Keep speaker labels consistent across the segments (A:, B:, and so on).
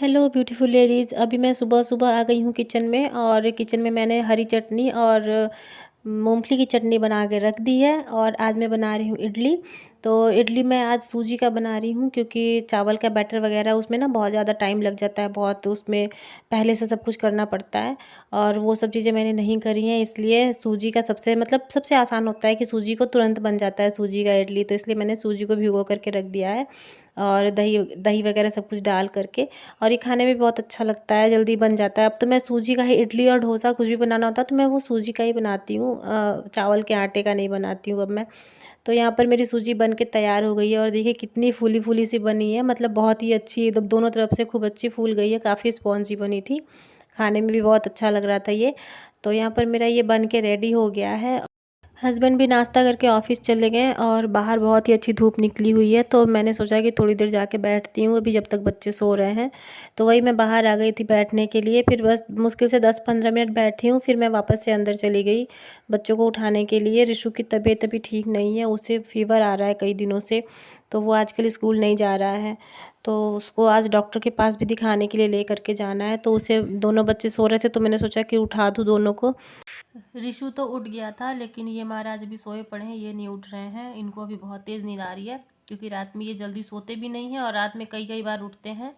A: Hello beautiful ladies. अभी मैं सुबह-सुबह आ गई हूँ किचन में, और किचन में मैंने हरी चटनी और मूँगफली की चटनी बना के रख दी है। और आज मैं बना रही हूँ इडली। तो इडली मैं आज सूजी का बना रही हूँ, क्योंकि चावल का बैटर वग़ैरह उसमें ना बहुत ज़्यादा टाइम लग जाता है, बहुत उसमें पहले से सब कुछ करना पड़ता है, और वो सब चीज़ें मैंने नहीं करी हैं। इसलिए सूजी का सबसे मतलब सबसे आसान होता है कि सूजी को तुरंत बन जाता है सूजी का इडली, तो इसलिए मैंने सूजी को भिगो कर के रख दिया है, और दही दही वग़ैरह सब कुछ डाल कर के। और ये खाने में बहुत अच्छा लगता है, जल्दी बन जाता है। अब तो मैं सूजी का ही इडली और डोसा कुछ भी बनाना होता है तो मैं वो सूजी का ही बनाती हूँ, चावल के आटे का नहीं बनाती हूँ अब मैं। तो यहाँ पर मेरी सूजी बन के तैयार हो गई है, और देखिए कितनी फूली-फूली सी बनी है, मतलब बहुत ही अच्छी, एकदम दोनों तरफ से खूब अच्छी फूल गई है, काफ़ी स्पॉन्जी बनी थी। खाने में भी बहुत अच्छा लग रहा था ये। तो यहाँ पर मेरा ये बन के रेडी हो गया है। हस्बैंड भी नाश्ता करके ऑफ़िस चले गए, और बाहर बहुत ही अच्छी धूप निकली हुई है, तो मैंने सोचा कि थोड़ी देर जाके बैठती हूँ अभी, जब तक बच्चे सो रहे हैं। तो वही मैं बाहर आ गई थी बैठने के लिए, फिर बस मुश्किल से 10-15 मिनट बैठी हूँ, फिर मैं वापस से अंदर चली गई बच्चों को उठाने के लिए। रिशु की तबीयत अभी ठीक नहीं है, उसे फ़ीवर आ रहा है कई दिनों से, तो वो आजकल स्कूल नहीं जा रहा है। तो उसको आज डॉक्टर के पास भी दिखाने के लिए ले कर के जाना है, तो उसे दोनों बच्चे सो रहे थे तो मैंने सोचा कि उठा दूँ दोनों को। रिशु तो उठ गया था, लेकिन ये महाराज अभी सोए पड़े हैं, ये नहीं उठ रहे हैं। इनको अभी बहुत तेज़ नींद आ रही है, क्योंकि रात में ये जल्दी सोते भी नहीं हैं, और रात में कई कई बार उठते हैं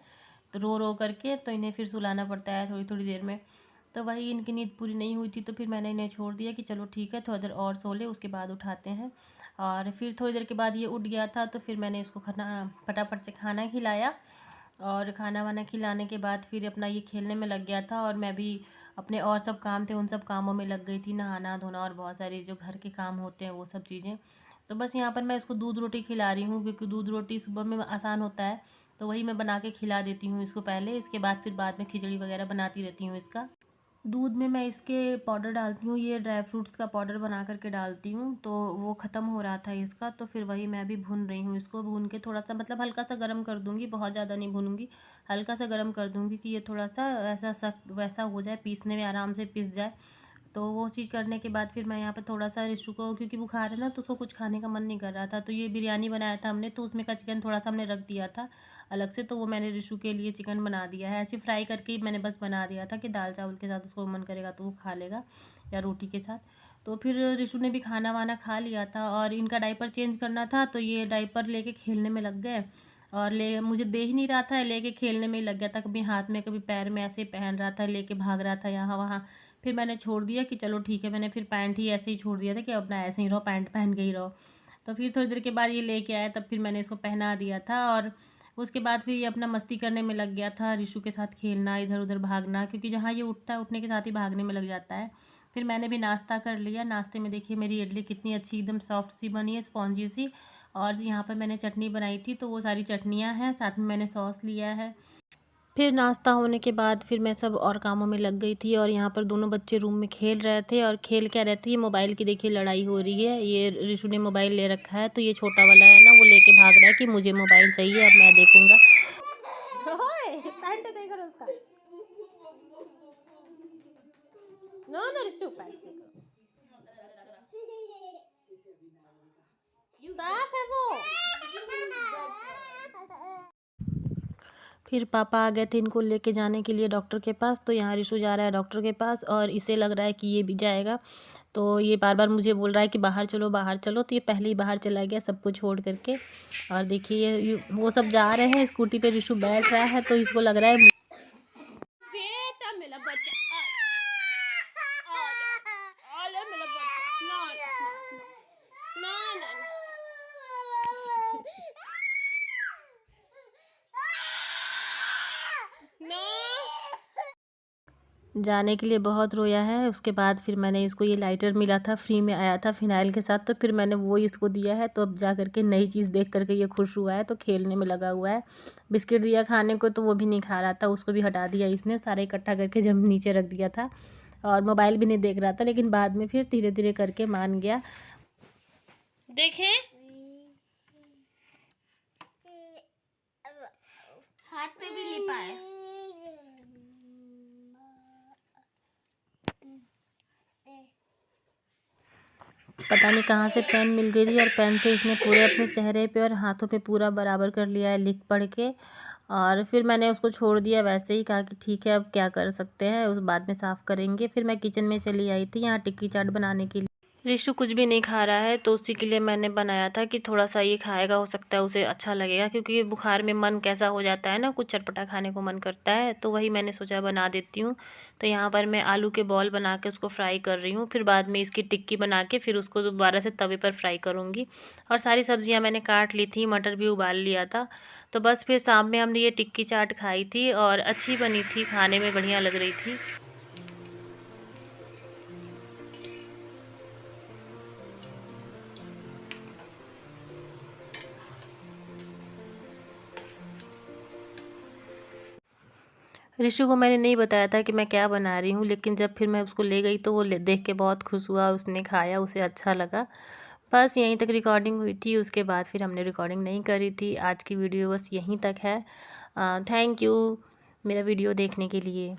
A: तो रो रो करके, तो इन्हें फिर सुलाना पड़ता है थोड़ी थोड़ी देर में। तो वही इनकी नींद पूरी नहीं हुई थी, तो फिर मैंने इन्हें छोड़ दिया कि चलो ठीक है, थोड़ा देर और सो ले, उसके बाद उठाते हैं। और फिर थोड़ी देर के बाद ये उठ गया था, तो फिर मैंने इसको खाना फटाफट से खाना खिलाया, और खाना वाना खिलाने के बाद फिर अपना ये खेलने में लग गया था, और मैं भी अपने और सब काम थे उन सब कामों में लग गई थी, नहाना धोना और बहुत सारे जो घर के काम होते हैं वो सब चीज़ें। तो बस यहाँ पर मैं इसको दूध रोटी खिला रही हूँ, क्योंकि दूध रोटी सुबह में आसान होता है, तो वही मैं बना के खिला देती हूँ इसको पहले, इसके बाद में खिचड़ी वगैरह बनाती रहती हूँ इसका। दूध में मैं इसके पाउडर डालती हूँ, ये ड्राई फ्रूट्स का पाउडर बना करके डालती हूँ, तो वो ख़त्म हो रहा था इसका, तो फिर वही मैं भी भून रही हूँ इसको। भून के थोड़ा सा मतलब हल्का सा गर्म कर दूँगी, बहुत ज़्यादा नहीं भूनूंगी, हल्का सा गर्म कर दूँगी कि ये थोड़ा सा ऐसा सख्त वैसा हो जाए, पीसने में आराम से पिस जाए। तो वो चीज़ करने के बाद फिर मैं यहाँ पे थोड़ा सा रिशु को, क्योंकि बुखार है ना, तो उसको कुछ खाने का मन नहीं कर रहा था, तो ये बिरयानी बनाया था हमने, तो उसमें का चिकन थोड़ा सा हमने रख दिया था अलग से, तो वो मैंने रिशु के लिए चिकन बना दिया है, ऐसे फ्राई करके ही मैंने बस बना दिया था कि दाल चावल के साथ उसको मन करेगा तो वो खा लेगा, या रोटी के साथ। तो फिर रिशु ने भी खाना वाना खा लिया था, और इनका डायपर चेंज करना था, तो ये डायपर लेके खेलने में लग गए, और ले मुझे दे ही नहीं रहा था, लेके खेलने में ही लग गया था, कभी हाथ में कभी पैर में ऐसे ही पहन रहा था, लेके भाग रहा था यहाँ वहाँ। फिर मैंने छोड़ दिया कि चलो ठीक है, मैंने फिर पैंट ही ऐसे ही छोड़ दिया था कि अपना ऐसे ही रहो, पैंट पहन के ही रहो। तो फिर थोड़ी देर के बाद ये लेके आया, तब फिर मैंने इसको पहना दिया था, और उसके बाद फिर ये अपना मस्ती करने में लग गया था, रिशु के साथ खेलना, इधर उधर भागना, क्योंकि जहाँ ये उठता है उठने के साथ ही भागने में लग जाता है। फिर मैंने भी नाश्ता कर लिया। नाश्ते में देखिए मेरी इडली कितनी अच्छी एकदम सॉफ्ट सी बनी है, स्पॉन्जी सी, और यहाँ पर मैंने चटनी बनाई थी, तो वो सारी चटनियाँ हैं, साथ में मैंने सॉस लिया है। फिर नाश्ता होने के बाद फिर मैं सब और कामों में लग गई थी, और यहाँ पर दोनों बच्चे रूम में खेल रहे थे, और खेल क्या रहे थे, ये मोबाइल की देखिए लड़ाई हो रही है। ये रिशु ने मोबाइल ले रखा है, तो ये छोटा वाला है ना, वो लेके भाग रहा है कि मुझे मोबाइल चाहिए, अब मैं देखूंगा। ओए, पैंट सही करो उसका। नो नो रिशु, पैंट सही करो, साफ है वो। फिर पापा आ गए थे इनको लेके जाने के लिए डॉक्टर के पास, तो यहाँ रिशु जा रहा है डॉक्टर के पास, और इसे लग रहा है कि ये भी जाएगा, तो ये बार बार मुझे बोल रहा है कि बाहर चलो बाहर चलो, तो ये पहले ही बाहर चला गया सबको छोड़ करके। और देखिए वो सब जा रहे हैं, स्कूटी पे रिशु बैठ रहा है, तो इसको लग रहा है बेटा मेरा बच्चा, आ ले मेरा बच्चा, ना ना ना ना ना। जाने के लिए बहुत रोया है। उसके बाद फिर मैंने इसको ये लाइटर मिला था, फ्री में आया था फिनाइल के साथ, तो फिर मैंने वो इसको दिया है, तो अब जा करके नई चीज़ देख करके ये खुश हुआ है, तो खेलने में लगा हुआ है। बिस्किट दिया खाने को, तो वो भी नहीं खा रहा था, उसको भी हटा दिया इसने, सारे इकट्ठा करके जब नीचे रख दिया था, और मोबाइल भी नहीं देख रहा था, लेकिन बाद में फिर धीरे धीरे करके मान गया। देखें हाथ पे भी लिपा है। पता नहीं कहाँ से पेन मिल गई थी, और पेन से इसने पूरे अपने चेहरे पे और हाथों पे पूरा बराबर कर लिया है लिख पढ़ के। और फिर मैंने उसको छोड़ दिया वैसे ही, कहा कि ठीक है अब क्या कर सकते हैं, उस बाद में साफ़ करेंगे। फिर मैं किचन में चली आई थी यहाँ टिक्की चाट बनाने के लिए। रिशु कुछ भी नहीं खा रहा है, तो उसी के लिए मैंने बनाया था कि थोड़ा-सा ये खाएगा, हो सकता है उसे अच्छा लगेगा, क्योंकि बुखार में मन कैसा हो जाता है ना, कुछ चटपटा खाने को मन करता है, तो वही मैंने सोचा बना देती हूँ। तो यहाँ पर मैं आलू के बॉल बना के उसको फ्राई कर रही हूँ, फिर बाद में इसकी टिक्की बना के फिर उसको दोबारा से तवे पर फ्राई करूँगी। और सारी सब्जियाँ मैंने काट ली थी, मटर भी उबाल लिया था। तो बस फिर शाम में हमने ये टिक्की चाट खाई थी और अच्छी बनी थी, खाने में बढ़िया लग रही थी। ऋषु को मैंने नहीं बताया था कि मैं क्या बना रही हूँ, लेकिन जब फिर मैं उसको ले गई तो वो देख के बहुत खुश हुआ, उसने खाया, उसे अच्छा लगा। बस यहीं तक रिकॉर्डिंग हुई थी, उसके बाद फिर हमने रिकॉर्डिंग नहीं करी थी। आज की वीडियो बस यहीं तक है। थैंक यू मेरा वीडियो देखने के लिए।